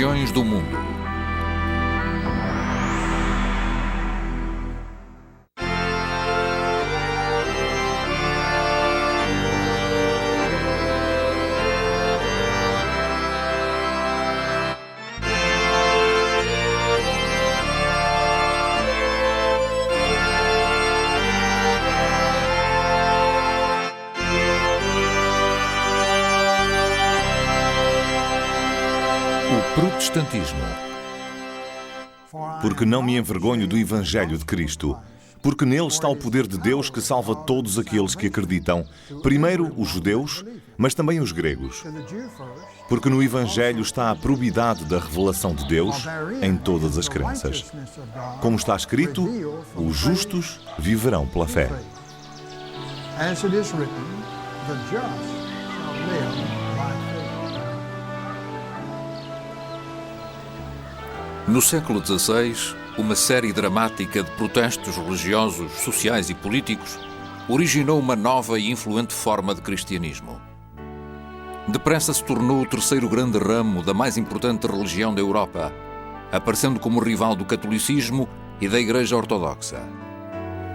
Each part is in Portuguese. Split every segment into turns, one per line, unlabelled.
religiões do mundo. Protestantismo.
Porque não me envergonho do Evangelho de Cristo, porque nele está o poder de Deus que salva todos aqueles que acreditam, primeiro os judeus, mas também os gregos. Porque no Evangelho está a probidade da revelação de Deus em todas as crenças. Como está escrito, os justos viverão pela fé.
As it is written, the just shall live by faith.
No século XVI, uma série dramática de protestos religiosos, sociais e políticos originou uma nova e influente forma de cristianismo. Depressa se tornou o terceiro grande ramo da mais importante religião da Europa, aparecendo como rival do catolicismo e da Igreja Ortodoxa.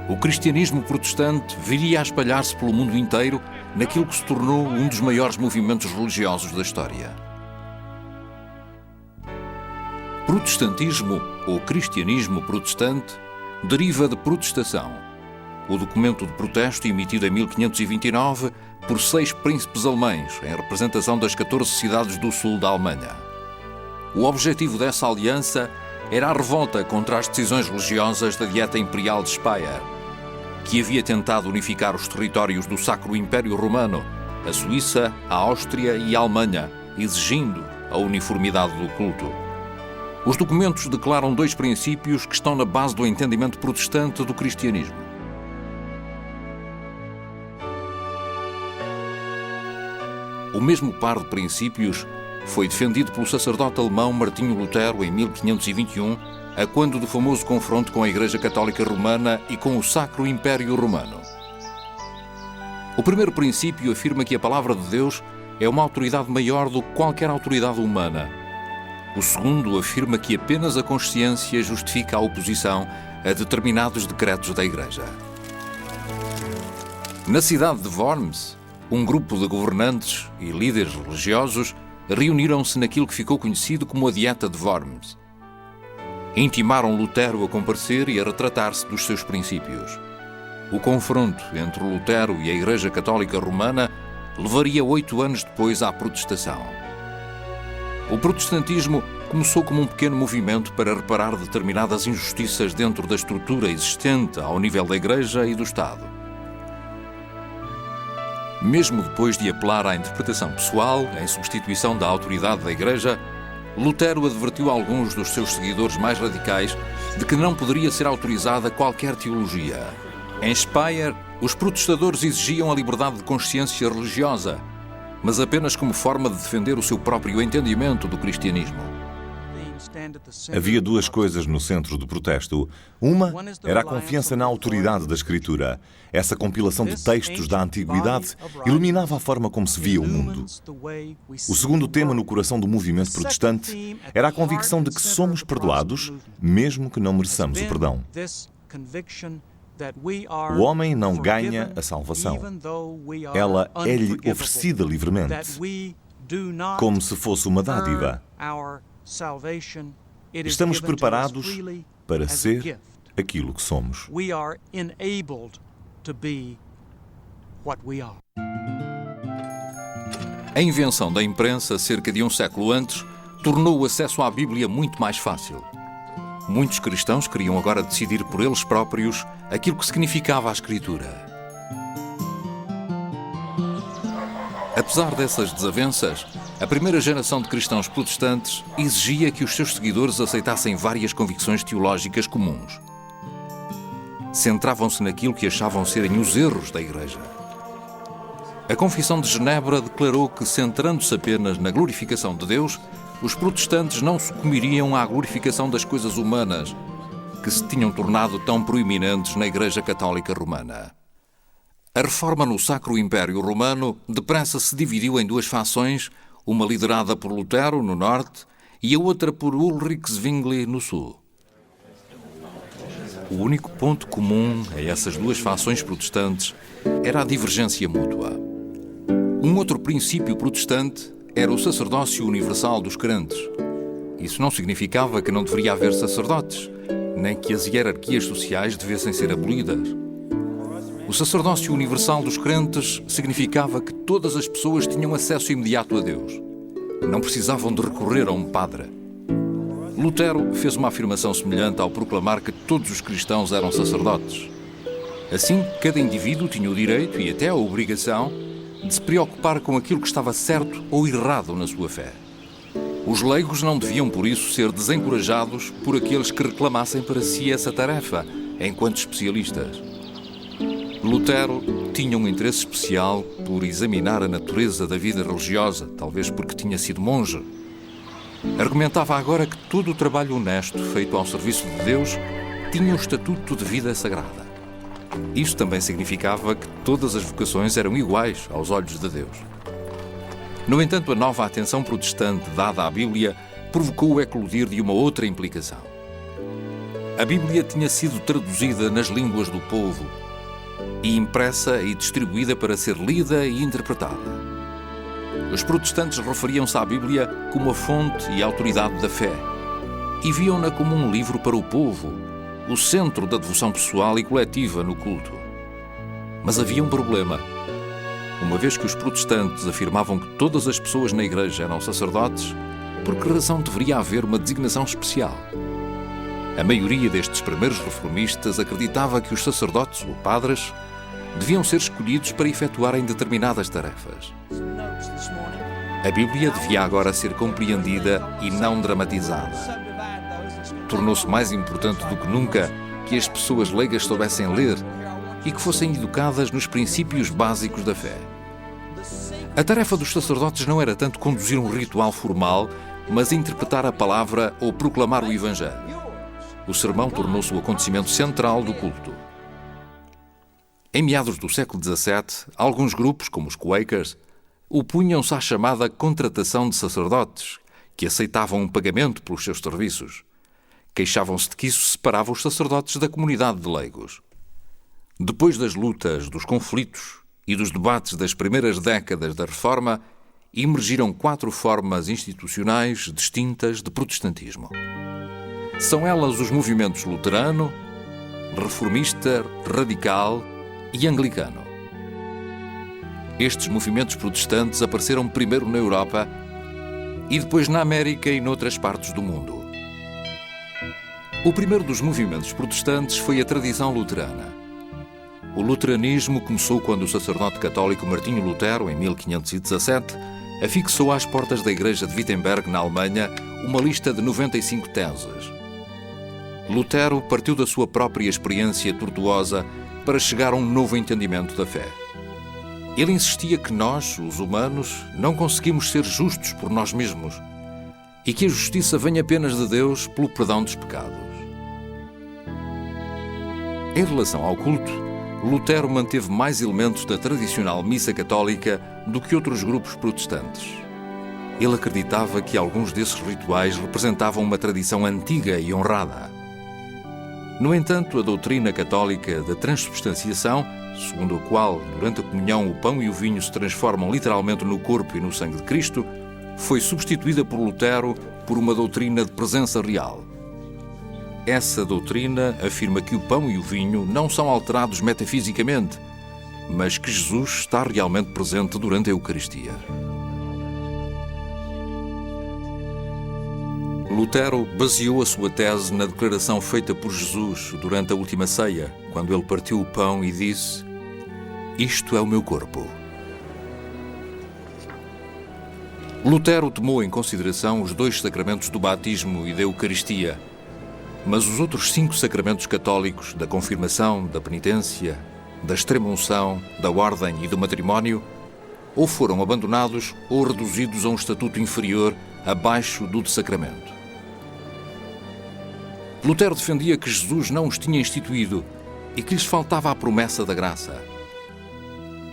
O cristianismo protestante viria a espalhar-se pelo mundo inteiro naquilo que se tornou um dos maiores movimentos religiosos da história. Protestantismo, ou cristianismo protestante, deriva de protestação, o documento de protesto emitido em 1529 por 6 príncipes alemães, em representação das 14 cidades do sul da Alemanha. O objetivo dessa aliança era a revolta contra as decisões religiosas da Dieta Imperial de Speyer, que havia tentado unificar os territórios do Sacro Império Romano, a Suíça, a Áustria e a Alemanha, exigindo a uniformidade do culto. Os documentos declaram 2 princípios que estão na base do entendimento protestante do cristianismo. O mesmo par de princípios foi defendido pelo sacerdote alemão Martinho Lutero em 1521, a quando do famoso confronto com a Igreja Católica Romana e com o Sacro Império Romano. O primeiro princípio afirma que a palavra de Deus é uma autoridade maior do que qualquer autoridade humana. O segundo afirma que apenas a consciência justifica a oposição a determinados decretos da Igreja. Na cidade de Worms, um grupo de governantes e líderes religiosos reuniram-se naquilo que ficou conhecido como a Dieta de Worms. Intimaram Lutero a comparecer e a retratar-se dos seus princípios. O confronto entre Lutero e a Igreja Católica Romana levaria 8 anos depois à protestação. O protestantismo começou como um pequeno movimento para reparar determinadas injustiças dentro da estrutura existente ao nível da Igreja e do Estado. Mesmo depois de apelar à interpretação pessoal, em substituição da autoridade da Igreja, Lutero advertiu alguns dos seus seguidores mais radicais de que não poderia ser autorizada qualquer teologia. Em Speyer, os protestadores exigiam a liberdade de consciência religiosa, mas apenas como forma de defender o seu próprio entendimento do cristianismo.
Havia 2 coisas no centro do protesto. Uma era a confiança na autoridade da Escritura. Essa compilação de textos da Antiguidade iluminava a forma como se via o mundo. O segundo tema no coração do movimento protestante era a convicção de que somos perdoados, mesmo que não mereçamos o perdão. O homem não ganha a salvação. Ela é-lhe oferecida livremente, como se fosse uma dádiva. Estamos preparados para ser aquilo que somos.
A invenção da imprensa, cerca de um século antes, tornou o acesso à Bíblia muito mais fácil. Muitos cristãos queriam agora decidir por eles próprios aquilo que significava a Escritura. Apesar dessas desavenças, a primeira geração de cristãos protestantes exigia que os seus seguidores aceitassem várias convicções teológicas comuns. Centravam-se naquilo que achavam serem os erros da Igreja. A Confissão de Genebra declarou que, centrando-se apenas na glorificação de Deus, os protestantes não sucumbiriam à glorificação das coisas humanas, que se tinham tornado tão proeminentes na Igreja Católica Romana. A reforma no Sacro Império Romano depressa se dividiu em 2 fações, uma liderada por Lutero, no norte, e a outra por Ulrich Zwingli, no sul. O único ponto comum a essas duas fações protestantes era a divergência mútua. Um outro princípio protestante era o sacerdócio universal dos crentes. Isso não significava que não deveria haver sacerdotes, nem que as hierarquias sociais devessem ser abolidas. O sacerdócio universal dos crentes significava que todas as pessoas tinham acesso imediato a Deus. Não precisavam de recorrer a um padre. Lutero fez uma afirmação semelhante ao proclamar que todos os cristãos eram sacerdotes. Assim, cada indivíduo tinha o direito e até a obrigação de se preocupar com aquilo que estava certo ou errado na sua fé. Os leigos não deviam, por isso, ser desencorajados por aqueles que reclamassem para si essa tarefa, enquanto especialistas. Lutero tinha um interesse especial por examinar a natureza da vida religiosa, talvez porque tinha sido monge. Argumentava agora que todo o trabalho honesto feito ao serviço de Deus tinha o estatuto de vida sagrada. Isso também significava que todas as vocações eram iguais aos olhos de Deus. No entanto, a nova atenção protestante dada à Bíblia provocou o eclodir de uma outra implicação. A Bíblia tinha sido traduzida nas línguas do povo e impressa e distribuída para ser lida e interpretada. Os protestantes referiam-se à Bíblia como a fonte e a autoridade da fé e viam-na como um livro para o povo, o centro da devoção pessoal e coletiva no culto. Mas havia um problema. Uma vez que os protestantes afirmavam que todas as pessoas na igreja eram sacerdotes, por que razão deveria haver uma designação especial? A maioria destes primeiros reformistas acreditava que os sacerdotes, ou padres, deviam ser escolhidos para efetuarem determinadas tarefas. A Bíblia devia agora ser compreendida e não dramatizada. Tornou-se mais importante do que nunca que as pessoas leigas soubessem ler e que fossem educadas nos princípios básicos da fé. A tarefa dos sacerdotes não era tanto conduzir um ritual formal, mas interpretar a palavra ou proclamar o Evangelho. O sermão tornou-se o acontecimento central do culto. Em meados do século XVII, alguns grupos, como os Quakers, opunham-se à chamada contratação de sacerdotes, que aceitavam um pagamento pelos seus serviços. Queixavam-se de que isso separava os sacerdotes da comunidade de leigos. Depois das lutas, dos conflitos e dos debates das primeiras décadas da Reforma, emergiram 4 formas institucionais distintas de protestantismo. São elas os movimentos luterano, reformista, radical e anglicano. Estes movimentos protestantes apareceram primeiro na Europa e depois na América e noutras partes do mundo. O primeiro dos movimentos protestantes foi a tradição luterana. O luteranismo começou quando o sacerdote católico Martinho Lutero, em 1517, afixou às portas da igreja de Wittenberg, na Alemanha, uma lista de 95 teses. Lutero partiu da sua própria experiência tortuosa para chegar a um novo entendimento da fé. Ele insistia que nós, os humanos, não conseguimos ser justos por nós mesmos e que a justiça vem apenas de Deus pelo perdão dos pecados. Em relação ao culto, Lutero manteve mais elementos da tradicional missa católica do que outros grupos protestantes. Ele acreditava que alguns desses rituais representavam uma tradição antiga e honrada. No entanto, a doutrina católica da transubstanciação, segundo a qual, durante a comunhão, o pão e o vinho se transformam literalmente no corpo e no sangue de Cristo, foi substituída por Lutero por uma doutrina de presença real. Essa doutrina afirma que o pão e o vinho não são alterados metafisicamente, mas que Jesus está realmente presente durante a Eucaristia. Lutero baseou a sua tese na declaração feita por Jesus durante a última ceia, quando ele partiu o pão e disse: "Isto é o meu corpo." Lutero tomou em consideração os 2 sacramentos do batismo e da Eucaristia, mas os outros 5 sacramentos católicos, da confirmação, da penitência, da extrema-unção, da ordem e do matrimónio, ou foram abandonados ou reduzidos a um estatuto inferior, abaixo do de sacramento. Lutero defendia que Jesus não os tinha instituído e que lhes faltava a promessa da graça.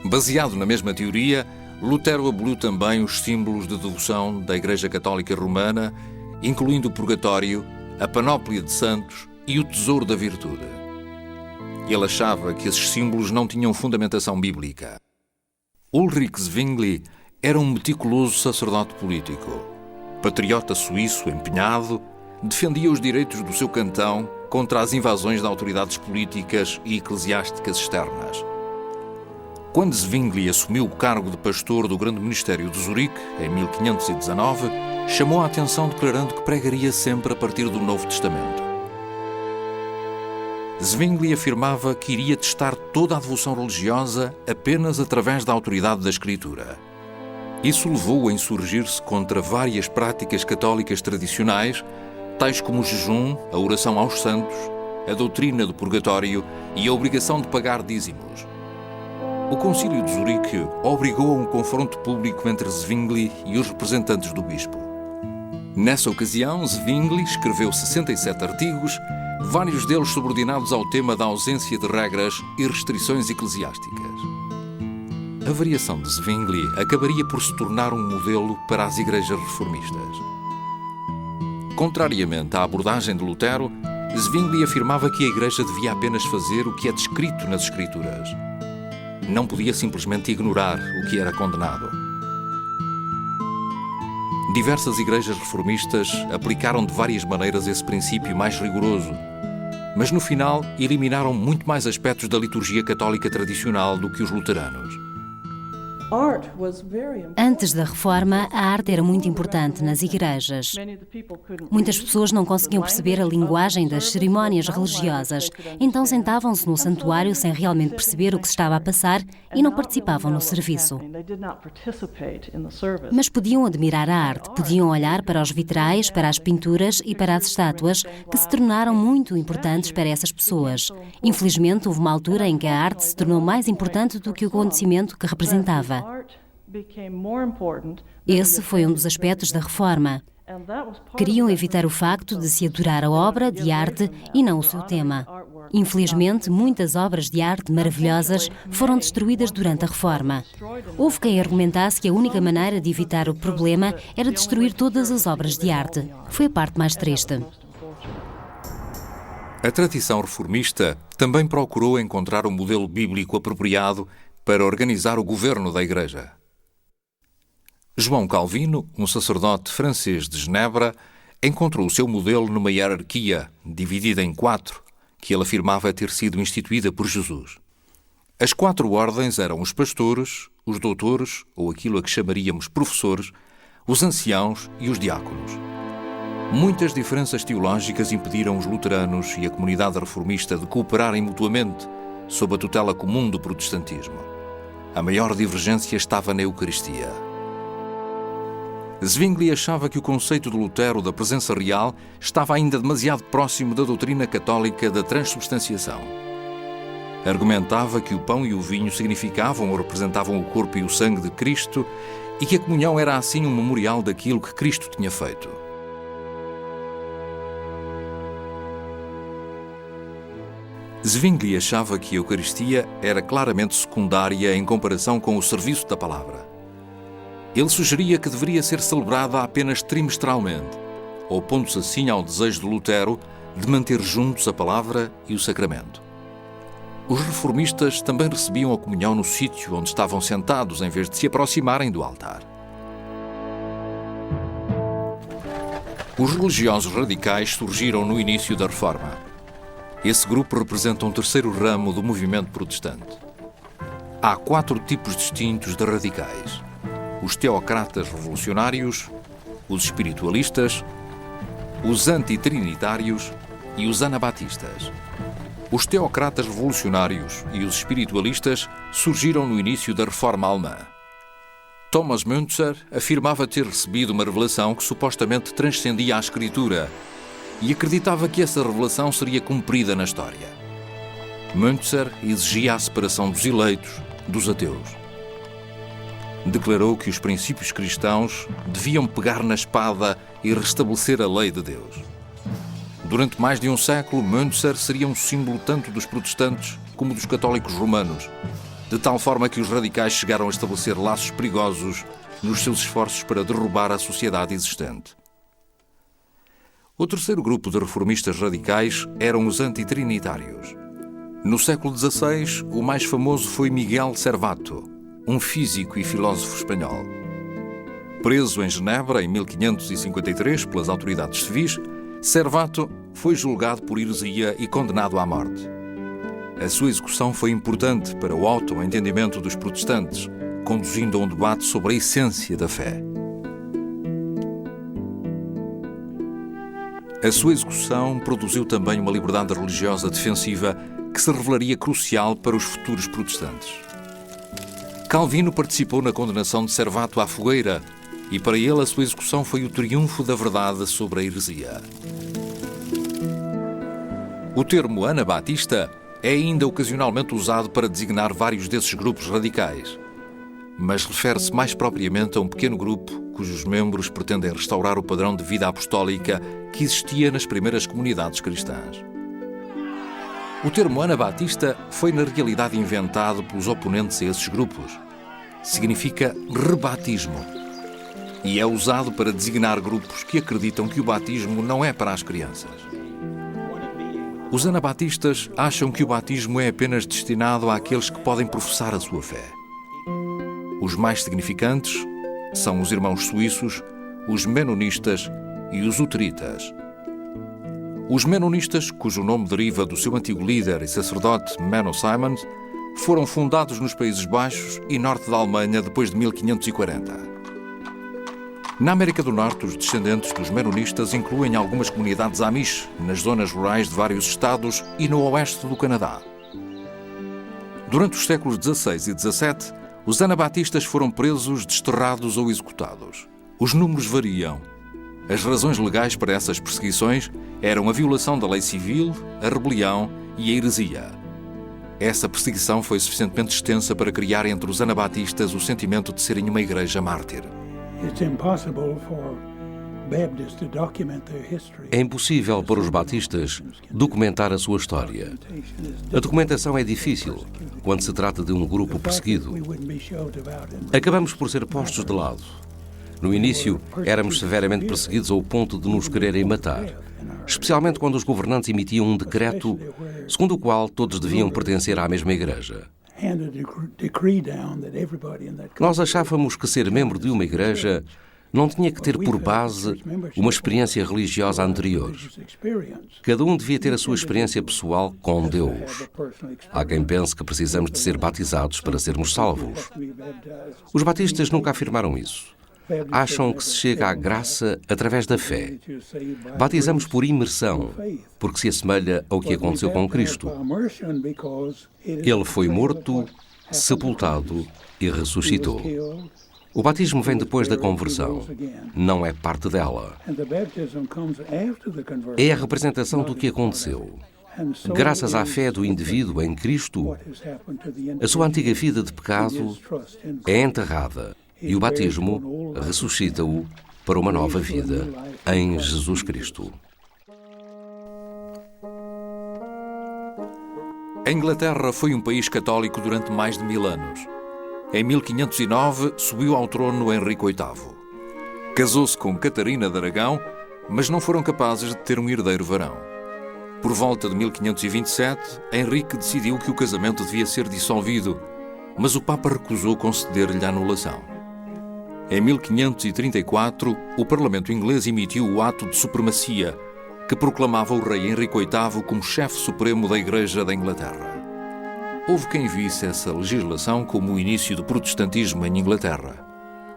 Baseado na mesma teoria, Lutero aboliu também os símbolos de devoção da Igreja Católica Romana incluindo o purgatório, a panóplia de santos e o tesouro da virtude. Ele achava que esses símbolos não tinham fundamentação bíblica. Ulrich Zwingli era um meticuloso sacerdote político. Patriota suíço empenhado, defendia os direitos do seu cantão contra as invasões de autoridades políticas e eclesiásticas externas. Quando Zwingli assumiu o cargo de pastor do Grande Ministério de Zurique, em 1519, chamou a atenção declarando que pregaria sempre a partir do Novo Testamento. Zwingli afirmava que iria testar toda a devoção religiosa apenas através da autoridade da Escritura. Isso levou-o a insurgir-se contra várias práticas católicas tradicionais, tais como o jejum, a oração aos santos, a doutrina do purgatório e a obrigação de pagar dízimos. O Concílio de Zurique obrigou a um confronto público entre Zwingli e os representantes do bispo. Nessa ocasião, Zwingli escreveu 67 artigos, vários deles subordinados ao tema da ausência de regras e restrições eclesiásticas. A variação de Zwingli acabaria por se tornar um modelo para as igrejas reformistas. Contrariamente à abordagem de Lutero, Zwingli afirmava que a igreja devia apenas fazer o que é descrito nas Escrituras. Não podia simplesmente ignorar o que era condenado. Diversas igrejas reformistas aplicaram de várias maneiras esse princípio mais rigoroso, mas no final eliminaram muito mais aspectos da liturgia católica tradicional do que os luteranos.
Antes da Reforma, a arte era muito importante nas igrejas. Muitas pessoas não conseguiam perceber a linguagem das cerimónias religiosas, então sentavam-se no santuário sem realmente perceber o que se estava a passar e não participavam no serviço. Mas podiam admirar a arte, podiam olhar para os vitrais, para as pinturas e para as estátuas, que se tornaram muito importantes para essas pessoas. Infelizmente, houve uma altura em que a arte se tornou mais importante do que o acontecimento que representava. Esse foi um dos aspectos da Reforma. Queriam evitar o facto de se adorar a obra de arte e não o seu tema. Infelizmente, muitas obras de arte maravilhosas foram destruídas durante a Reforma. Houve quem argumentasse que a única maneira de evitar o problema era destruir todas as obras de arte. Foi a parte mais triste.
A tradição reformista também procurou encontrar um modelo bíblico apropriado para organizar o governo da Igreja. João Calvino, um sacerdote francês de Genebra, encontrou o seu modelo numa hierarquia dividida em 4, que ele afirmava ter sido instituída por Jesus. As 4 ordens eram os pastores, os doutores, ou aquilo a que chamaríamos professores, os anciãos e os diáconos. Muitas diferenças teológicas impediram os luteranos e a comunidade reformista de cooperarem mutuamente sob a tutela comum do protestantismo. A maior divergência estava na Eucaristia. Zwingli achava que o conceito de Lutero da presença real estava ainda demasiado próximo da doutrina católica da transubstanciação. Argumentava que o pão e o vinho significavam ou representavam o corpo e o sangue de Cristo e que a comunhão era assim um memorial daquilo que Cristo tinha feito. Zwingli achava que a Eucaristia era claramente secundária em comparação com o serviço da palavra. Ele sugeria que deveria ser celebrada apenas trimestralmente, opondo-se assim ao desejo de Lutero de manter juntos a palavra e o sacramento. Os reformistas também recebiam a comunhão no sítio onde estavam sentados, em vez de se aproximarem do altar. Os religiosos radicais surgiram no início da Reforma. Esse grupo representa um terceiro ramo do movimento protestante. Há 4 tipos distintos de radicais: os teocratas revolucionários, os espiritualistas, os antitrinitários e os anabatistas. Os teocratas revolucionários e os espiritualistas surgiram no início da Reforma Alemã. Thomas Müntzer afirmava ter recebido uma revelação que supostamente transcendia a Escritura e acreditava que essa revelação seria cumprida na história. Müntzer exigia a separação dos eleitos dos ateus. Declarou que os princípios cristãos deviam pegar na espada e restabelecer a lei de Deus. Durante mais de um século, Müntzer seria um símbolo tanto dos protestantes como dos católicos romanos, de tal forma que os radicais chegaram a estabelecer laços perigosos nos seus esforços para derrubar a sociedade existente. O terceiro grupo de reformistas radicais eram os antitrinitários. No século XVI, o mais famoso foi Miguel Servato, um físico e filósofo espanhol. Preso em Genebra em 1553 pelas autoridades civis, Servato foi julgado por heresia e condenado à morte. A sua execução foi importante para o autoentendimento dos protestantes, conduzindo a um debate sobre a essência da fé. A sua execução produziu também uma liberdade religiosa defensiva que se revelaria crucial para os futuros protestantes. Calvino participou na condenação de Servato à fogueira e para ele a sua execução foi o triunfo da verdade sobre a heresia. O termo anabatista é ainda ocasionalmente usado para designar vários desses grupos radicais, mas refere-se mais propriamente a um pequeno grupo cujos membros pretendem restaurar o padrão de vida apostólica que existia nas primeiras comunidades cristãs. O termo anabatista foi na realidade inventado pelos oponentes a esses grupos. Significa rebatismo e é usado para designar grupos que acreditam que o batismo não é para as crianças. Os anabatistas acham que o batismo é apenas destinado àqueles que podem professar a sua fé. Os mais significantes são os irmãos suíços, os menonistas e os luteritas. Os menonistas, cujo nome deriva do seu antigo líder e sacerdote Menno Simons, foram fundados nos Países Baixos e norte da Alemanha depois de 1540. Na América do Norte, os descendentes dos menonistas incluem algumas comunidades Amish nas zonas rurais de vários estados e no oeste do Canadá. Durante os séculos XVI e XVII, os anabatistas foram presos, desterrados ou executados. Os números variam. As razões legais para essas perseguições eram a violação da lei civil, a rebelião e a heresia. Essa perseguição foi suficientemente extensa para criar entre os anabatistas o sentimento de serem uma igreja mártir.
É impossível para os batistas documentar a sua história. A documentação é difícil quando se trata de um grupo perseguido. Acabamos por ser postos de lado. No início, éramos severamente perseguidos ao ponto de nos quererem matar, especialmente quando os governantes emitiam um decreto segundo o qual todos deviam pertencer à mesma igreja. Nós achávamos que ser membro de uma igreja não tinha que ter por base uma experiência religiosa anterior. Cada um devia ter a sua experiência pessoal com Deus. Há quem pense que precisamos de ser batizados para sermos salvos. Os batistas nunca afirmaram isso. Acham que se chega à graça através da fé. Batizamos por imersão, porque se assemelha ao que aconteceu com Cristo. Ele foi morto, sepultado e ressuscitou. O batismo vem depois da conversão, não é parte dela. É a representação do que aconteceu. Graças à fé do indivíduo em Cristo, a sua antiga vida de pecado é enterrada e o batismo ressuscita-o para uma nova vida em Jesus Cristo.
A Inglaterra foi um país católico durante mais de 1000 anos. Em 1509, subiu ao trono Henrique VIII. Casou-se com Catarina de Aragão, mas não foram capazes de ter um herdeiro varão. Por volta de 1527, Henrique decidiu que o casamento devia ser dissolvido, mas o Papa recusou conceder-lhe a anulação. Em 1534, o Parlamento inglês emitiu o Ato de Supremacia, que proclamava o rei Henrique VIII como chefe supremo da Igreja da Inglaterra. Houve quem visse essa legislação como o início do protestantismo em Inglaterra.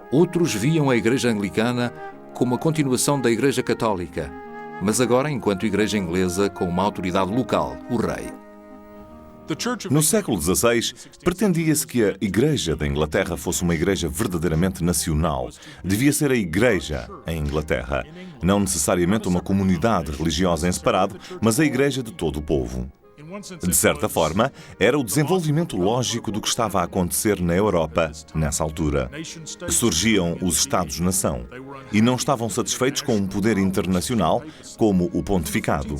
Outros viam a Igreja Anglicana como a continuação da Igreja Católica, mas agora enquanto Igreja Inglesa com uma autoridade local, o rei.
No século XVI, pretendia-se que a Igreja da Inglaterra fosse uma igreja verdadeiramente nacional. Devia ser a Igreja em Inglaterra, não necessariamente uma comunidade religiosa em separado, mas a Igreja de todo o povo. De certa forma, era o desenvolvimento lógico do que estava a acontecer na Europa nessa altura. Surgiam os Estados-nação e não estavam satisfeitos com um poder internacional como o pontificado.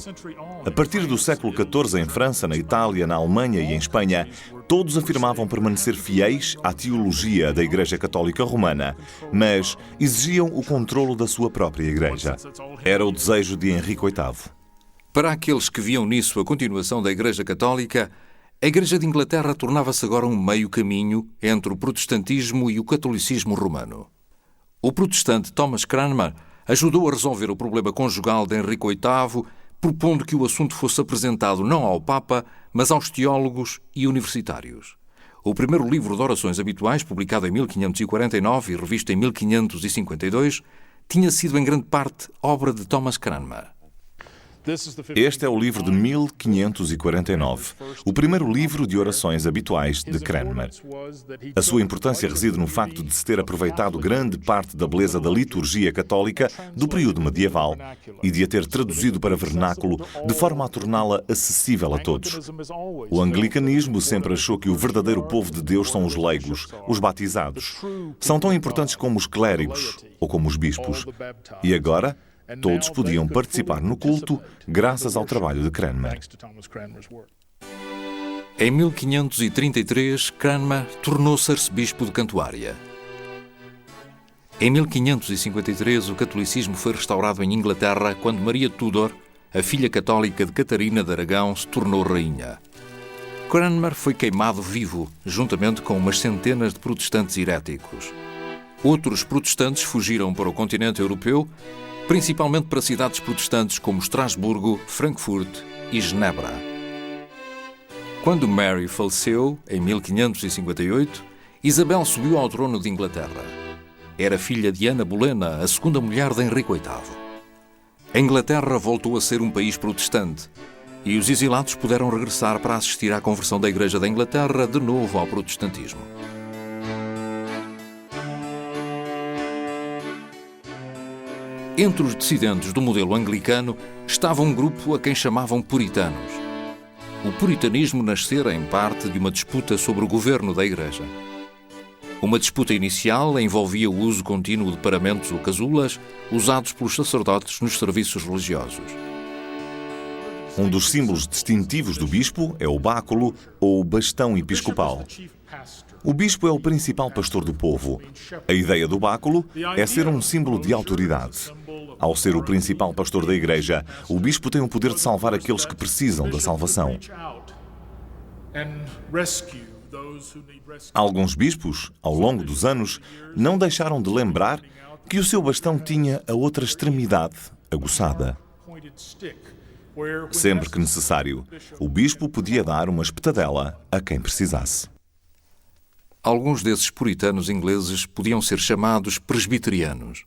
A partir do século XIV, em França, na Itália, na Alemanha e em Espanha, Todos afirmavam permanecer fiéis à teologia da Igreja Católica Romana, mas exigiam o controlo da sua própria Igreja. Era o desejo de Henrique VIII.
Para aqueles que viam nisso a continuação da Igreja Católica, a Igreja de Inglaterra tornava-se agora um meio caminho entre o protestantismo e o catolicismo romano. O protestante Thomas Cranmer ajudou a resolver o problema conjugal de Henrique VIII, propondo que o assunto fosse apresentado não ao Papa, mas aos teólogos e universitários. O primeiro livro de orações habituais, publicado em 1549 e revisto em 1552, tinha sido em grande parte obra de Thomas Cranmer.
Este é o livro de 1549, o primeiro livro de orações habituais de Cranmer. A sua importância reside no facto de se ter aproveitado grande parte da beleza da liturgia católica do período medieval e de a ter traduzido para vernáculo de forma a torná-la acessível a todos. O anglicanismo sempre achou que o verdadeiro povo de Deus são os leigos, os batizados. São tão importantes como os clérigos ou como os bispos. E agora, todos podiam participar no culto graças ao trabalho de Cranmer.
Em 1533, Cranmer tornou-se arcebispo de Cantuária. Em 1553, o catolicismo foi restaurado em Inglaterra quando Maria Tudor, a filha católica de Catarina de Aragão, se tornou rainha. Cranmer foi queimado vivo, juntamente com umas centenas de protestantes heréticos. Outros protestantes fugiram para o continente europeu, principalmente para cidades protestantes como Estrasburgo, Frankfurt e Genebra. Quando Mary faleceu, em 1558, Isabel subiu ao trono de Inglaterra. Era filha de Ana Bolena, a segunda mulher de Henrique VIII. A Inglaterra voltou a ser um país protestante e os exilados puderam regressar para assistir à conversão da Igreja da Inglaterra de novo ao protestantismo. Entre os dissidentes do modelo anglicano estava um grupo a quem chamavam puritanos. O puritanismo nascera em parte de uma disputa sobre o governo da Igreja. Uma disputa inicial envolvia o uso contínuo de paramentos ou casulas usados pelos sacerdotes nos serviços religiosos.
Um dos símbolos distintivos do bispo é o báculo ou bastão episcopal. O bispo é o principal pastor do povo. A ideia do báculo é ser um símbolo de autoridade. Ao ser o principal pastor da Igreja, o bispo tem o poder de salvar aqueles que precisam da salvação. Alguns bispos, ao longo dos anos, não deixaram de lembrar que o seu bastão tinha a outra extremidade aguçada. Sempre que necessário, o bispo podia dar uma espetadela a quem precisasse.
Alguns desses puritanos ingleses podiam ser chamados presbiterianos.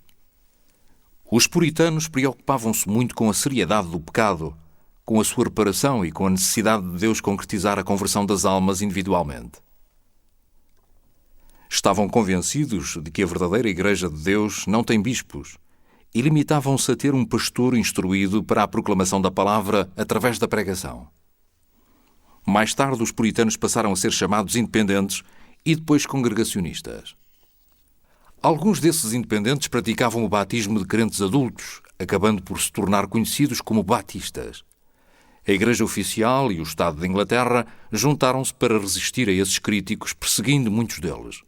Os puritanos preocupavam-se muito com a seriedade do pecado, com a sua reparação e com a necessidade de Deus concretizar a conversão das almas individualmente. Estavam convencidos de que a verdadeira Igreja de Deus não tem bispos e limitavam-se a ter um pastor instruído para a proclamação da palavra através da pregação. Mais tarde, os puritanos passaram a ser chamados independentes e depois congregacionistas. Alguns desses independentes praticavam o batismo de crentes adultos, acabando por se tornar conhecidos como batistas. A Igreja Oficial e o Estado de Inglaterra juntaram-se para resistir a esses críticos, perseguindo muitos deles.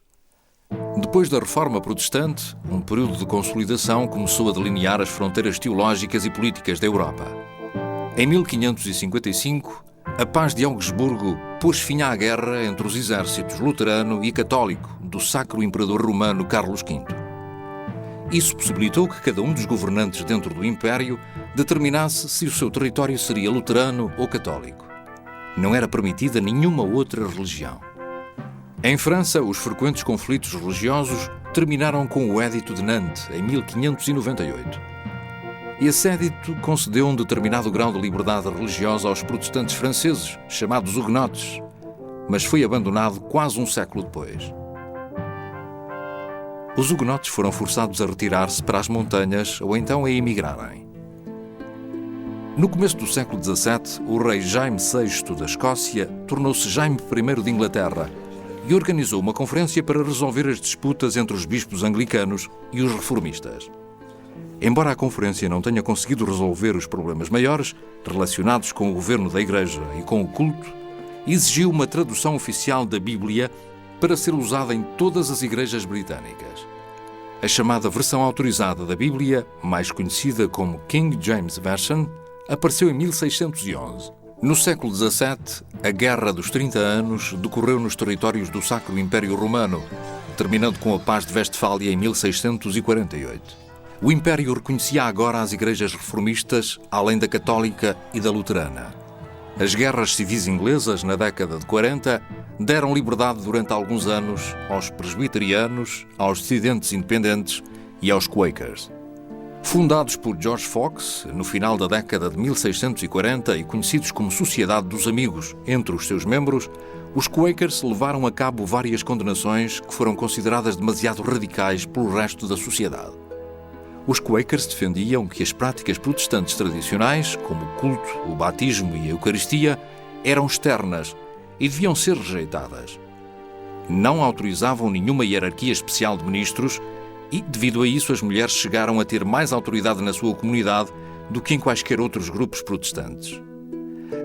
Depois da Reforma Protestante, um período de consolidação começou a delinear as fronteiras teológicas e políticas da Europa. Em 1555, a Paz de Augsburgo pôs fim à guerra entre os exércitos luterano e católico do Sacro Imperador Romano Carlos V. Isso possibilitou que cada um dos governantes dentro do Império determinasse se o seu território seria luterano ou católico. Não era permitida nenhuma outra religião. Em França, os frequentes conflitos religiosos terminaram com o Édito de Nantes, em 1598. Esse édito concedeu um determinado grau de liberdade religiosa aos protestantes franceses, chamados huguenotes, mas foi abandonado quase um século depois. Os huguenotes foram forçados a retirar-se para as montanhas ou então a emigrarem. No começo do século XVII, o rei Jaime VI da Escócia tornou-se Jaime I de Inglaterra e organizou uma conferência para resolver as disputas entre os bispos anglicanos e os reformistas. Embora a conferência não tenha conseguido resolver os problemas maiores relacionados com o governo da Igreja e com o culto, exigiu uma tradução oficial da Bíblia para ser usada em todas as igrejas britânicas. A chamada versão autorizada da Bíblia, mais conhecida como King James Version, apareceu em 1611. No século XVII, a Guerra dos 30 Anos decorreu nos territórios do Sacro Império Romano, terminando com a Paz de Westfália em 1648. O Império reconhecia agora as igrejas reformistas, além da católica e da luterana. As guerras civis inglesas, na década de 40, deram liberdade durante alguns anos aos presbiterianos, aos dissidentes independentes e aos Quakers. Fundados por George Fox, no final da década de 1640 e conhecidos como Sociedade dos Amigos entre os seus membros, os Quakers levaram a cabo várias condenações que foram consideradas demasiado radicais pelo resto da sociedade. Os Quakers defendiam que as práticas protestantes tradicionais, como o culto, o batismo e a Eucaristia, eram externas e deviam ser rejeitadas. Não autorizavam nenhuma hierarquia especial de ministros e, devido a isso, as mulheres chegaram a ter mais autoridade na sua comunidade do que em quaisquer outros grupos protestantes.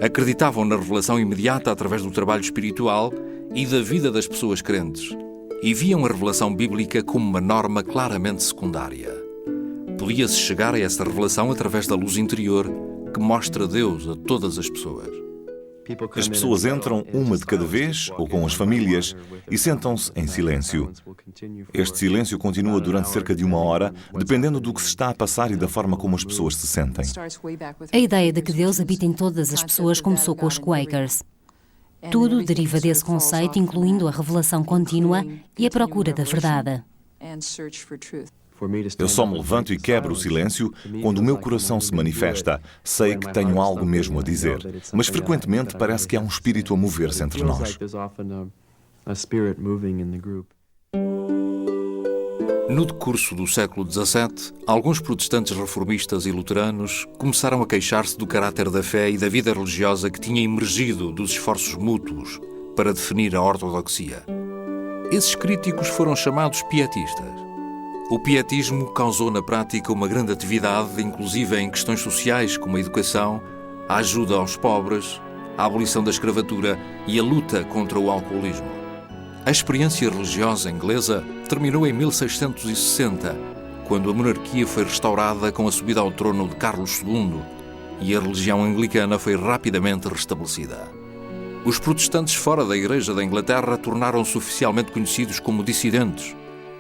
Acreditavam na revelação imediata através do trabalho espiritual e da vida das pessoas crentes e viam a revelação bíblica como uma norma claramente secundária. Podia-se chegar a essa revelação através da luz interior que mostra Deus a todas as pessoas.
As pessoas entram uma de cada vez ou com as famílias e sentam-se em silêncio. Este silêncio continua durante cerca de 1 hora, dependendo do que se está a passar e da forma como as pessoas se sentem.
A ideia de que Deus habita em todas as pessoas começou com os Quakers. Tudo deriva desse conceito, incluindo a revelação contínua e a procura da verdade.
Eu só me levanto e quebro o silêncio quando o meu coração se manifesta. Sei que tenho algo mesmo a dizer, mas frequentemente parece que há um espírito a mover-se entre nós.
No decurso do século XVII, alguns protestantes reformistas e luteranos começaram a queixar-se do caráter da fé e da vida religiosa que tinha emergido dos esforços mútuos para definir a ortodoxia. Esses críticos foram chamados pietistas. O pietismo causou na prática uma grande atividade, inclusive em questões sociais como a educação, a ajuda aos pobres, a abolição da escravatura e a luta contra o alcoolismo. A experiência religiosa inglesa terminou em 1660, quando a monarquia foi restaurada com a subida ao trono de Carlos II e a religião anglicana foi rapidamente restabelecida. Os protestantes fora da Igreja da Inglaterra tornaram-se oficialmente conhecidos como dissidentes,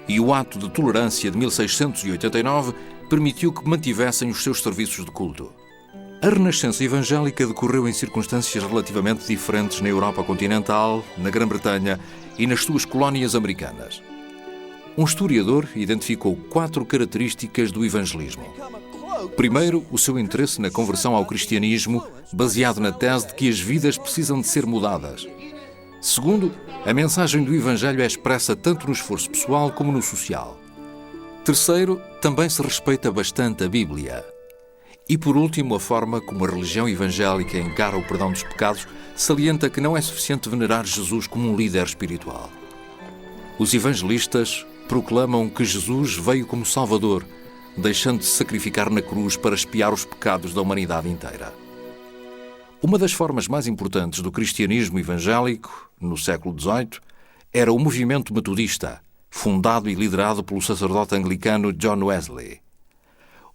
e o Ato de Tolerância de 1689 permitiu que mantivessem os seus serviços de culto. A Renascença evangélica decorreu em circunstâncias relativamente diferentes na Europa continental, na Grã-Bretanha e nas suas colónias americanas. Um historiador identificou 4 características do evangelismo. Primeiro, o seu interesse na conversão ao cristianismo, baseado na tese de que as vidas precisam de ser mudadas. Segundo, a mensagem do Evangelho é expressa tanto no esforço pessoal como no social. Terceiro, também se respeita bastante a Bíblia. E por último, a forma como a religião evangélica encara o perdão dos pecados salienta que não é suficiente venerar Jesus como um líder espiritual. Os evangelistas proclamam que Jesus veio como Salvador, deixando de se sacrificar na cruz para expiar os pecados da humanidade inteira. Uma das formas mais importantes do cristianismo evangélico, no século XVIII, era o movimento metodista, fundado e liderado pelo sacerdote anglicano John Wesley.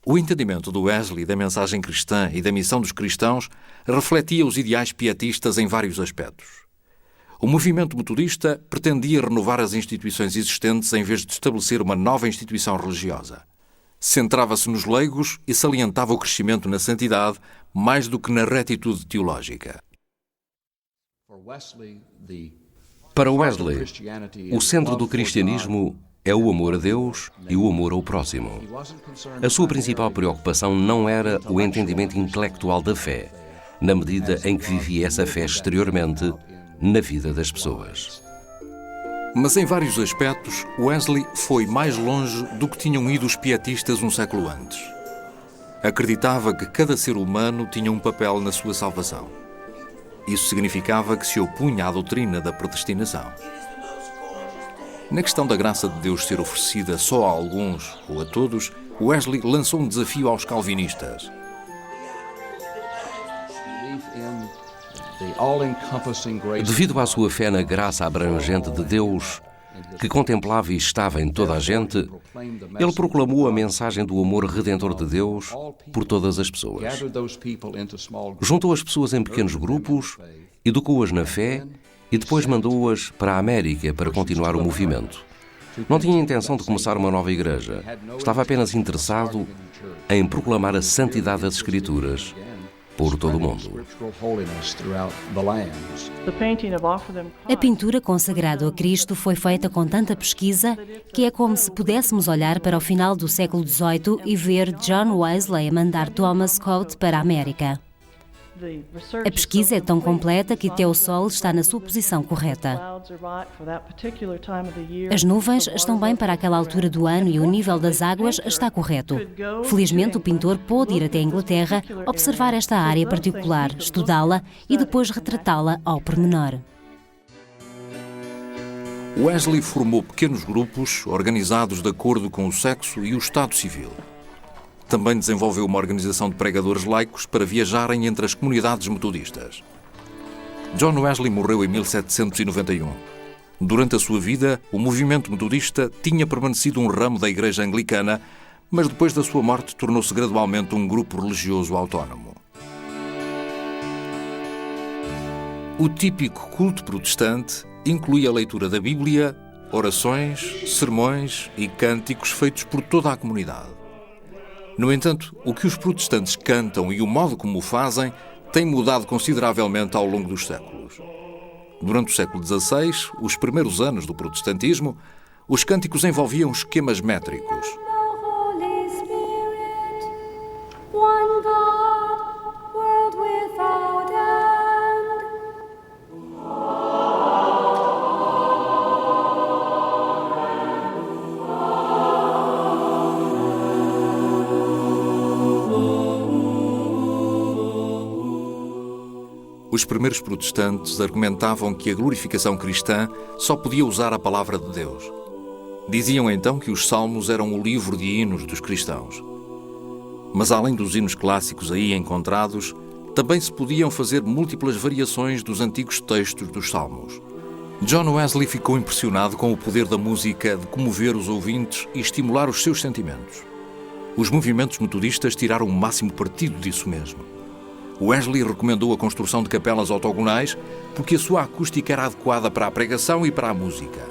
O entendimento do Wesley da mensagem cristã e da missão dos cristãos refletia os ideais pietistas em vários aspectos. O movimento metodista pretendia renovar as instituições existentes em vez de estabelecer uma nova instituição religiosa. Centrava-se nos leigos e salientava o crescimento na santidade mais do que na retitude teológica.
Para Wesley, o centro do cristianismo é o amor a Deus e o amor ao próximo. A sua principal preocupação não era o entendimento intelectual da fé, na medida em que vivia essa fé exteriormente na vida das pessoas.
Mas em vários aspectos, Wesley foi mais longe do que tinham ido os pietistas um século antes. Acreditava que cada ser humano tinha um papel na sua salvação. Isso significava que se opunha à doutrina da predestinação. Na questão da graça de Deus ser oferecida só a alguns ou a todos, Wesley lançou um desafio aos calvinistas.
Devido à sua fé na graça abrangente de Deus, que contemplava e estava em toda a gente, ele proclamou a mensagem do amor redentor de Deus por todas as pessoas. Juntou as pessoas em pequenos grupos, educou-as na fé e depois mandou-as para a América para continuar o movimento. Não tinha intenção de começar uma nova igreja. Estava apenas interessado em proclamar a santidade das Escrituras por todo o mundo.
A pintura consagrada a Cristo foi feita com tanta pesquisa que é como se pudéssemos olhar para o final do século XVIII e ver John Wesley a mandar Thomas Coate para a América. A pesquisa é tão completa que até o Sol está na sua posição correta. As nuvens estão bem para aquela altura do ano e o nível das águas está correto. Felizmente, o pintor pôde ir até a Inglaterra, observar esta área particular, estudá-la e depois retratá-la ao pormenor.
Wesley formou pequenos grupos organizados de acordo com o sexo e o estado civil. Também desenvolveu uma organização de pregadores laicos para viajarem entre as comunidades metodistas. John Wesley morreu em 1791. Durante a sua vida, o movimento metodista tinha permanecido um ramo da Igreja Anglicana, mas depois da sua morte tornou-se gradualmente um grupo religioso autónomo. O típico culto protestante inclui a leitura da Bíblia, orações, sermões e cânticos feitos por toda a comunidade. No entanto, o que os protestantes cantam e o modo como o fazem tem mudado consideravelmente ao longo dos séculos. Durante o século XVI, os primeiros anos do protestantismo, os cânticos envolviam esquemas métricos. Os primeiros protestantes argumentavam que a glorificação cristã só podia usar a palavra de Deus. Diziam então que os salmos eram o livro de hinos dos cristãos. Mas além dos hinos clássicos aí encontrados, também se podiam fazer múltiplas variações dos antigos textos dos salmos. John Wesley ficou impressionado com o poder da música de comover os ouvintes e estimular os seus sentimentos. Os movimentos metodistas tiraram o máximo partido disso mesmo. Wesley recomendou a construção de capelas octogonais porque a sua acústica era adequada para a pregação e para a música.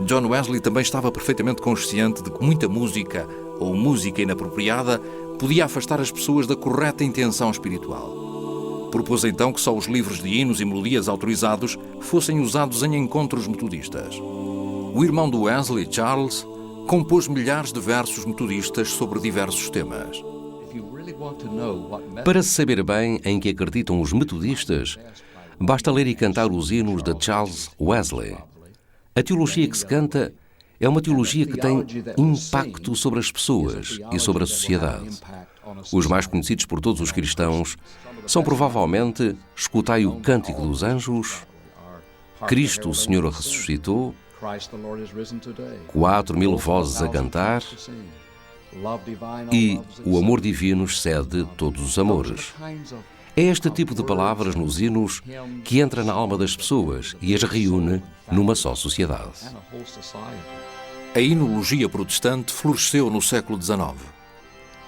John Wesley também estava perfeitamente consciente de que muita música, ou música inapropriada, podia afastar as pessoas da correta intenção espiritual. Propôs então que só os livros de hinos e melodias autorizados fossem usados em encontros metodistas. O irmão de Wesley, Charles, compôs milhares de versos metodistas sobre diversos temas.
Para se saber bem em que acreditam os metodistas, basta ler e cantar os hinos de Charles Wesley. A teologia que se canta é uma teologia que tem impacto sobre as pessoas e sobre a sociedade. Os mais conhecidos por todos os cristãos são provavelmente Escutai o Cântico dos Anjos, Cristo o Senhor ressuscitou, 4.000 vozes a cantar e o amor divino excede todos os amores. É este tipo de palavras nos hinos que entra na alma das pessoas e as reúne numa só sociedade.
A hinologia protestante floresceu no século XIX.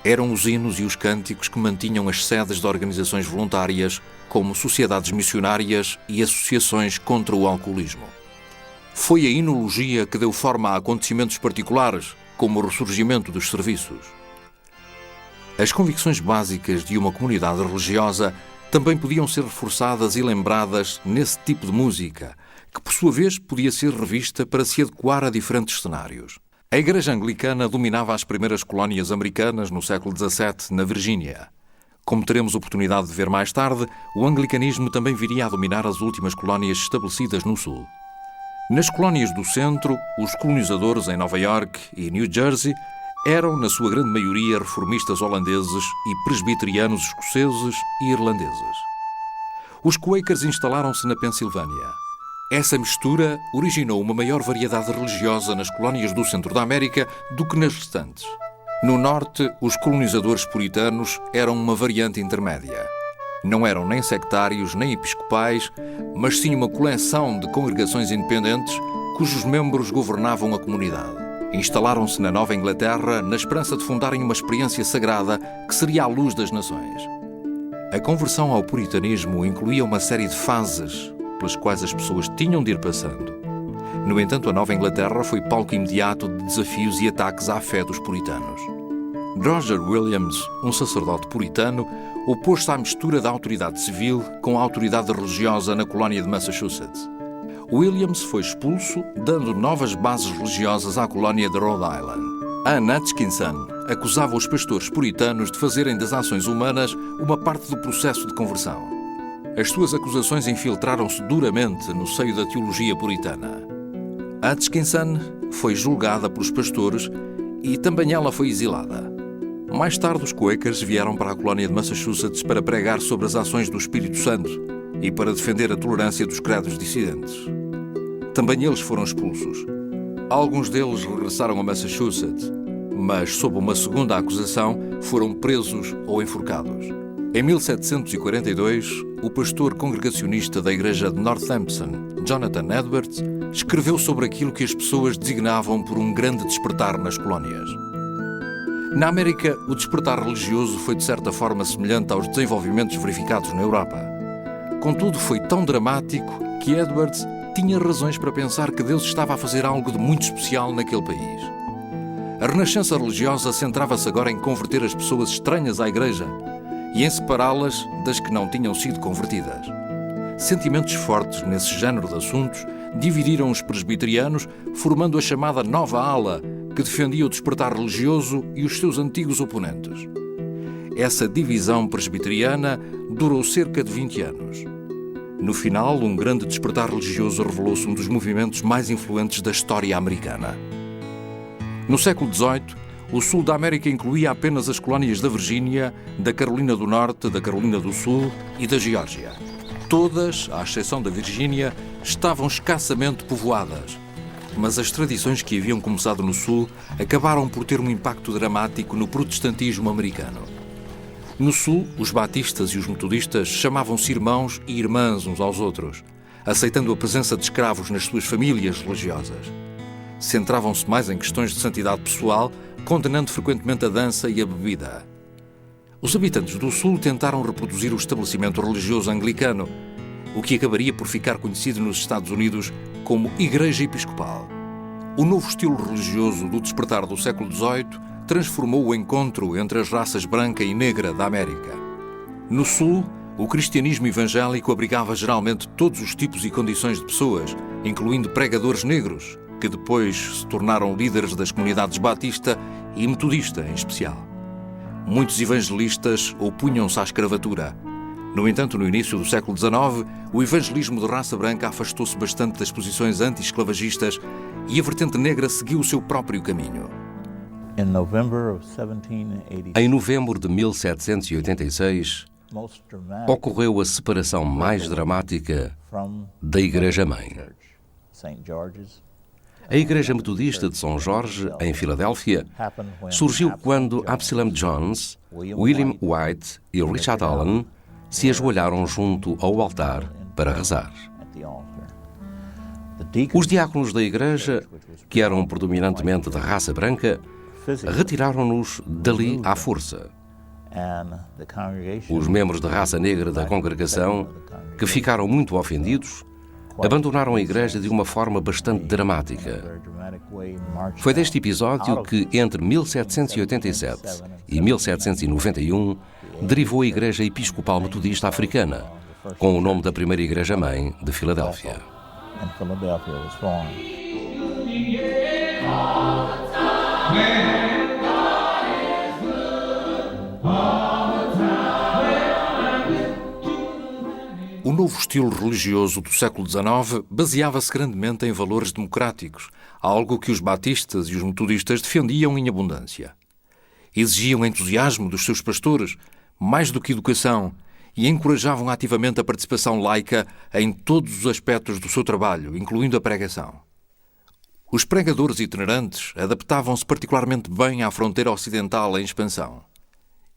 Eram os hinos e os cânticos que mantinham as sedes de organizações voluntárias, como sociedades missionárias e associações contra o alcoolismo. Foi a hinologia que deu forma a acontecimentos particulares, como o ressurgimento dos serviços. As convicções básicas de uma comunidade religiosa também podiam ser reforçadas e lembradas nesse tipo de música, que por sua vez podia ser revista para se adequar a diferentes cenários. A Igreja Anglicana dominava as primeiras colónias americanas no século XVII, na Virgínia. Como teremos oportunidade de ver mais tarde, o anglicanismo também viria a dominar as últimas colónias estabelecidas no Sul. Nas colónias do centro, os colonizadores em Nova York e New Jersey eram, na sua grande maioria, reformistas holandeses e presbiterianos escoceses e irlandeses. Os Quakers instalaram-se na Pensilvânia. Essa mistura originou uma maior variedade religiosa nas colónias do centro da América do que nas restantes. No norte, os colonizadores puritanos eram uma variante intermédia. Não eram nem sectários nem episcopais, mas sim uma coleção de congregações independentes cujos membros governavam a comunidade. Instalaram-se na Nova Inglaterra na esperança de fundarem uma experiência sagrada que seria a luz das nações. A conversão ao puritanismo incluía uma série de fases pelas quais as pessoas tinham de ir passando. No entanto, a Nova Inglaterra foi palco imediato de desafios e ataques à fé dos puritanos. Roger Williams, um sacerdote puritano, opôs-se à mistura da autoridade civil com a autoridade religiosa na colónia de Massachusetts. Williams foi expulso, dando novas bases religiosas à colónia de Rhode Island. Anne Hutchinson acusava os pastores puritanos de fazerem das ações humanas uma parte do processo de conversão. As suas acusações infiltraram-se duramente no seio da teologia puritana. Hutchinson foi julgada pelos pastores e também ela foi exilada. Mais tarde, os Quakers vieram para a colónia de Massachusetts para pregar sobre as ações do Espírito Santo e para defender a tolerância dos credos dissidentes. Também eles foram expulsos. Alguns deles regressaram a Massachusetts, mas, sob uma segunda acusação, foram presos ou enforcados. Em 1742, o pastor congregacionista da igreja de Northampton, Jonathan Edwards, escreveu sobre aquilo que as pessoas designavam por um grande despertar nas colónias. Na América, o despertar religioso foi de certa forma semelhante aos desenvolvimentos verificados na Europa. Contudo, foi tão dramático que Edwards tinha razões para pensar que Deus estava a fazer algo de muito especial naquele país. A renascença religiosa centrava-se agora em converter as pessoas estranhas à igreja e em separá-las das que não tinham sido convertidas. Sentimentos fortes nesse género de assuntos dividiram os presbiterianos, formando a chamada Nova Ala, que defendia o despertar religioso e os seus antigos oponentes. Essa divisão presbiteriana durou cerca de 20 anos. No final, um grande despertar religioso revelou-se um dos movimentos mais influentes da história americana. No século XVIII, o sul da América incluía apenas as colónias da Virgínia, da Carolina do Norte, da Carolina do Sul e da Geórgia. Todas, à exceção da Virgínia, estavam escassamente povoadas. Mas as tradições que haviam começado no Sul acabaram por ter um impacto dramático no protestantismo americano. No Sul, os batistas e os metodistas chamavam-se irmãos e irmãs uns aos outros, aceitando a presença de escravos nas suas famílias religiosas. Centravam-se mais em questões de santidade pessoal, condenando frequentemente a dança e a bebida. Os habitantes do Sul tentaram reproduzir o estabelecimento religioso anglicano, o que acabaria por ficar conhecido nos Estados Unidos como Igreja Episcopal. O novo estilo religioso do despertar do século XVIII transformou o encontro entre as raças branca e negra da América. No Sul, o cristianismo evangélico abrigava geralmente todos os tipos e condições de pessoas, incluindo pregadores negros, que depois se tornaram líderes das comunidades batista e metodista em especial. Muitos evangelistas opunham-se à escravatura. No entanto, no início do século XIX, o evangelismo de raça branca afastou-se bastante das posições anti-esclavagistas e a vertente negra seguiu o seu próprio caminho.
Em novembro de 1786, ocorreu a separação mais dramática da Igreja-mãe. A Igreja Metodista de São Jorge, em Filadélfia, surgiu quando Absalom Jones, William White e Richard Allen se ajoelharam junto ao altar para rezar. Os diáconos da Igreja, que eram predominantemente de raça branca, retiraram-nos dali à força. Os membros de raça negra da congregação, que ficaram muito ofendidos, abandonaram a igreja de uma forma bastante dramática. Foi deste episódio que, entre 1787 e 1791, derivou a Igreja Episcopal Metodista Africana, com o nome da primeira Igreja-mãe de Filadélfia.
O novo estilo religioso do século XIX baseava-se grandemente em valores democráticos, algo que os batistas e os metodistas defendiam em abundância. Exigiam entusiasmo dos seus pastores, mais do que educação, e encorajavam ativamente a participação laica em todos os aspectos do seu trabalho, incluindo a pregação. Os pregadores itinerantes adaptavam-se particularmente bem à fronteira ocidental em expansão.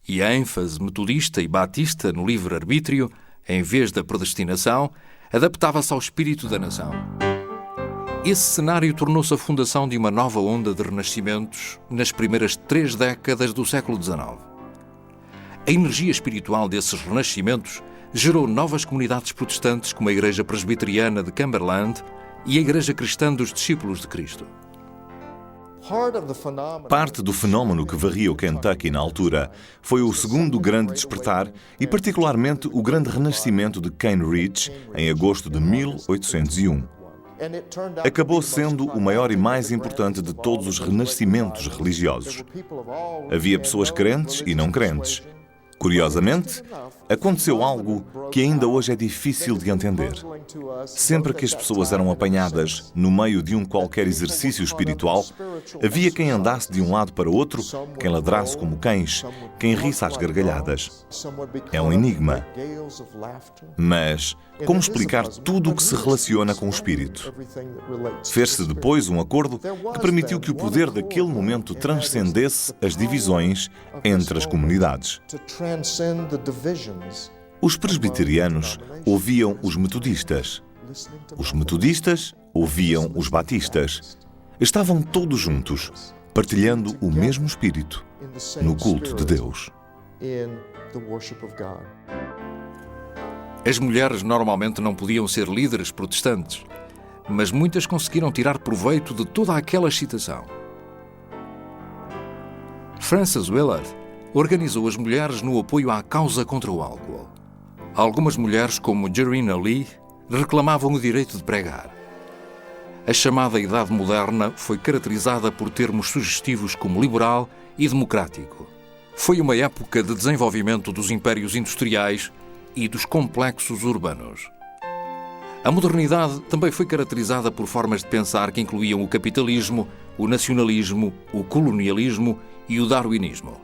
e a ênfase metodista e batista no livre-arbítrio, em vez da predestinação, adaptava-se ao espírito da nação. Esse cenário tornou-se a fundação de uma nova onda de renascimentos nas primeiras 3 décadas do século XIX. A energia espiritual desses renascimentos gerou novas comunidades protestantes como a Igreja Presbiteriana de Cumberland e a Igreja Cristã dos Discípulos de Cristo.
Parte do fenómeno que varria o Kentucky na altura foi o segundo grande despertar e particularmente o grande renascimento de Cane Ridge em agosto de 1801. Acabou sendo o maior e mais importante de todos os renascimentos religiosos. Havia pessoas crentes e não crentes. Curiosamente, aconteceu algo que ainda hoje é difícil de entender. Sempre que as pessoas eram apanhadas no meio de um qualquer exercício espiritual, havia quem andasse de um lado para o outro, quem ladrasse como cães, quem risse às gargalhadas. É um enigma. Mas como explicar tudo o que se relaciona com o espírito? Fez-se depois um acordo que permitiu que o poder daquele momento transcendesse as divisões entre as comunidades. Os presbiterianos ouviam os metodistas. Os metodistas ouviam os batistas. Estavam todos juntos, partilhando o mesmo espírito no culto de Deus.
As mulheres normalmente não podiam ser líderes protestantes, mas muitas conseguiram tirar proveito de toda aquela excitação. Frances Willard organizou as mulheres no apoio à causa contra o álcool. Algumas mulheres, como Jerina Lee, reclamavam o direito de pregar. A chamada Idade Moderna foi caracterizada por termos sugestivos como liberal e democrático. Foi uma época de desenvolvimento dos impérios industriais e dos complexos urbanos. A modernidade também foi caracterizada por formas de pensar que incluíam o capitalismo, o nacionalismo, o colonialismo e o darwinismo.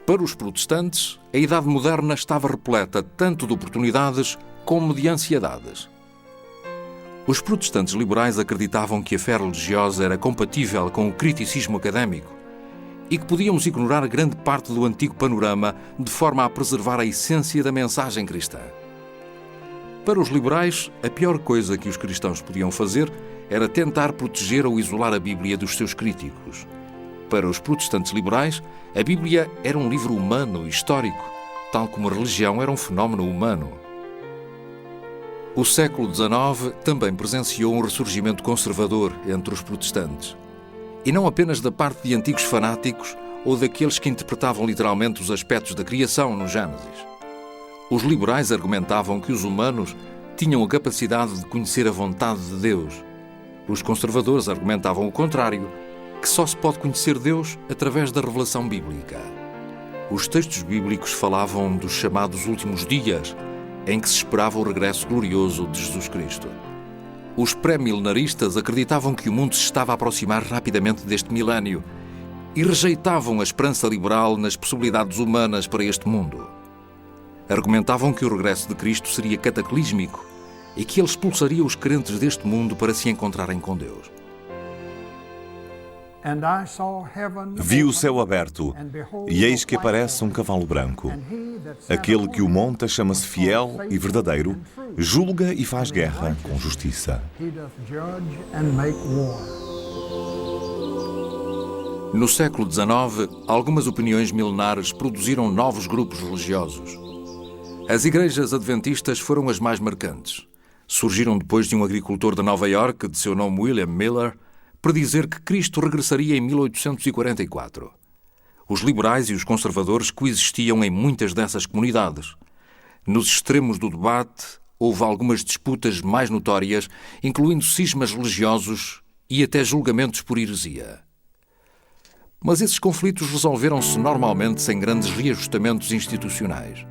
Para os protestantes, a Idade Moderna estava repleta tanto de oportunidades como de ansiedades. Os protestantes liberais acreditavam que a fé religiosa era compatível com o criticismo académico e que podíamos ignorar grande parte do antigo panorama de forma a preservar a essência da mensagem cristã. Para os liberais, a pior coisa que os cristãos podiam fazer era tentar proteger ou isolar a Bíblia dos seus críticos. Para os protestantes liberais, a Bíblia era um livro humano e histórico, tal como a religião era um fenómeno humano. O século XIX também presenciou um ressurgimento conservador entre os protestantes. E não apenas da parte de antigos fanáticos ou daqueles que interpretavam literalmente os aspectos da criação no Gênesis. Os liberais argumentavam que os humanos tinham a capacidade de conhecer a vontade de Deus. Os conservadores argumentavam o contrário, que só se pode conhecer Deus através da revelação bíblica. Os textos bíblicos falavam dos chamados últimos dias, em que se esperava o regresso glorioso de Jesus Cristo. Os pré-milenaristas acreditavam que o mundo se estava a aproximar rapidamente deste milénio e rejeitavam a esperança liberal nas possibilidades humanas para este mundo. Argumentavam que o regresso de Cristo seria cataclísmico e que ele expulsaria os crentes deste mundo para se encontrarem com Deus.
Vi o céu aberto, e eis que aparece um cavalo branco. Aquele que o monta chama-se Fiel e Verdadeiro, julga e faz guerra com justiça.
No século XIX, algumas opiniões milenares produziram novos grupos religiosos. As igrejas adventistas foram as mais marcantes. Surgiram depois de um agricultor de Nova Iorque, de seu nome William Miller, predizer que Cristo regressaria em 1844. Os liberais e os conservadores coexistiam em muitas dessas comunidades. Nos extremos do debate, houve algumas disputas mais notórias, incluindo cismas religiosos e até julgamentos por heresia. Mas esses conflitos resolveram-se normalmente sem grandes reajustamentos institucionais.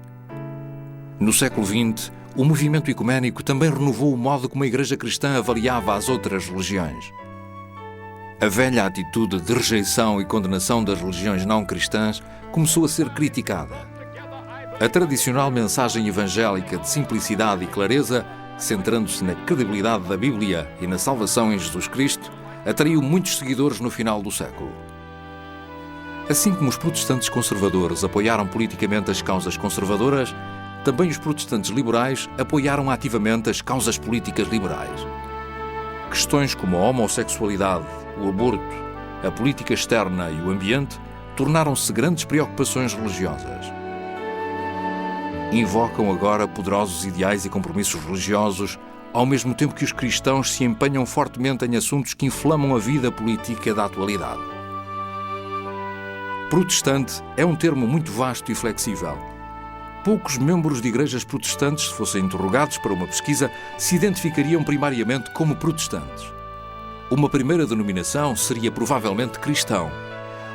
No século XX, o movimento ecuménico também renovou o modo como a Igreja cristã avaliava as outras religiões. A velha atitude de rejeição e condenação das religiões não cristãs começou a ser criticada. A tradicional mensagem evangélica de simplicidade e clareza, centrando-se na credibilidade da Bíblia e na salvação em Jesus Cristo, atraiu muitos seguidores no final do século. Assim como os protestantes conservadores apoiaram politicamente as causas conservadoras, também os protestantes liberais apoiaram ativamente as causas políticas liberais. Questões como a homossexualidade, o aborto, a política externa e o ambiente tornaram-se grandes preocupações religiosas. Invocam agora poderosos ideais e compromissos religiosos, ao mesmo tempo que os cristãos se empenham fortemente em assuntos que inflamam a vida política da atualidade. Protestante é um termo muito vasto e flexível. Poucos membros de igrejas protestantes, se fossem interrogados para uma pesquisa, se identificariam primariamente como protestantes. Uma primeira denominação seria provavelmente cristão,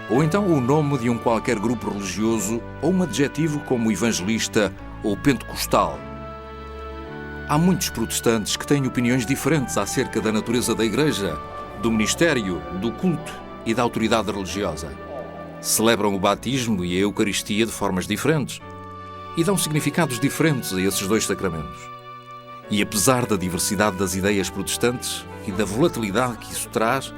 ou então o nome de um qualquer grupo religioso, ou um adjetivo como evangelista ou pentecostal. Há muitos protestantes que têm opiniões diferentes acerca da natureza da igreja, do ministério, do culto e da autoridade religiosa. Celebram o batismo e a Eucaristia de formas diferentes e dão significados diferentes a esses dois sacramentos. E apesar da diversidade das ideias protestantes e da volatilidade que isso traz,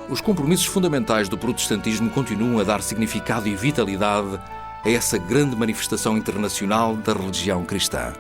os compromissos fundamentais do protestantismo continuam a dar significado e vitalidade a essa grande manifestação internacional da religião cristã.